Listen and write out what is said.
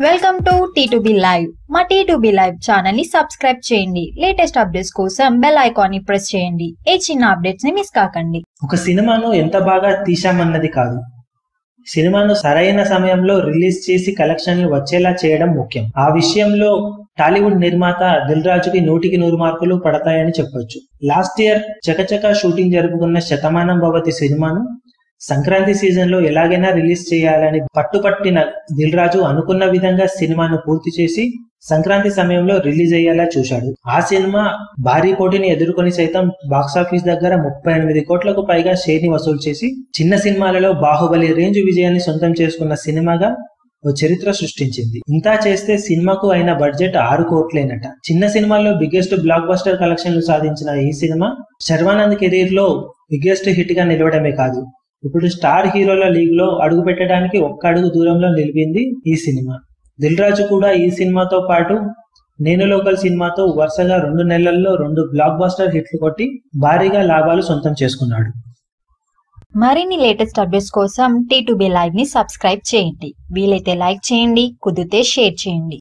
Welcome to T2B live. మా T2B live channel ని subscribe చేయండి. లేటెస్ట్ అప్డేట్స్ కోసం బెల్ ఐకాన్ ని ప్రెస్ చేయండి. ఏ చిన్న అప్డేట్స్ ని మిస్ కాకండి. ఒక సినిమాను ఎంత బాగా తీశామన్నది కాదు, సినిమాను సరైన సమయంలో రిలీజ్ చేసి కలెక్షన్లు వచ్చేలా చేయడం ముఖ్యం. ఆ విషయంలో టాలీవుడ్ నిర్మాత దిల్ రాజుకి 100కి 100 మార్కులు పడతాయని చెప్పొచ్చు. లాస్ట్ ఇయర్ చకచక షూటింగ్ జరుపుకున్న శతమానం భవతి సినిమాను సంక్రాంతి సీజన్ లో ఎలాగైనా రిలీజ్ చేయాలని పట్టుపట్టిన దిల్ రాజు అనుకున్న విధంగా సినిమాను పూర్తి చేసి సంక్రాంతి సమయంలో రిలీజ్ అయ్యేలా చూశాడు. ఆ సినిమా భారీ పోటీని ఎదుర్కొని సైతం బాక్సాఫీస్ దగ్గర 38 కోట్లకు పైగా షేర్ ని వసూలు చేసి చిన్న సినిమాలలో బాహుబలి రేంజ్ విజయాన్ని సొంతం చేసుకున్న సినిమాగా ఓ చరిత్ర సృష్టించింది. ఇంతా చేస్తే సినిమాకు అయిన బడ్జెట్ 6 కోట్లేనట. చిన్న సినిమాల్లో బిగ్గెస్ట్ బ్లాక్ బస్టర్ కలెక్షన్లు సాధించిన ఈ సినిమా శర్వానంద్ కెరీర్ లో బిగ్గెస్ట్ హిట్ గా నిలవడమే కాదు, ఇప్పుడు స్టార్ హీరోల లీగ్ లో అడుగు పెట్టడానికి ఒక్క అడుగు దూరంలో నిలిపింది ఈ సినిమా. దిల్ రాజు కూడా ఈ సినిమాతో పాటు నేను లోకల్ సినిమాతో వరుసగా 2 నెలల్లో 2 బ్లాక్ బస్టర్ హిట్లు కొట్టి భారీగా లాభాలు సొంతం చేసుకున్నాడు. మరిన్ని లేటెస్ట్ అప్డేట్స్ కోసం T2B లైవ్ ని సబ్స్క్రైబ్ చేయండి. వీలైతే లైక్ చేయండి, కుదిరితే షేర్ చేయండి.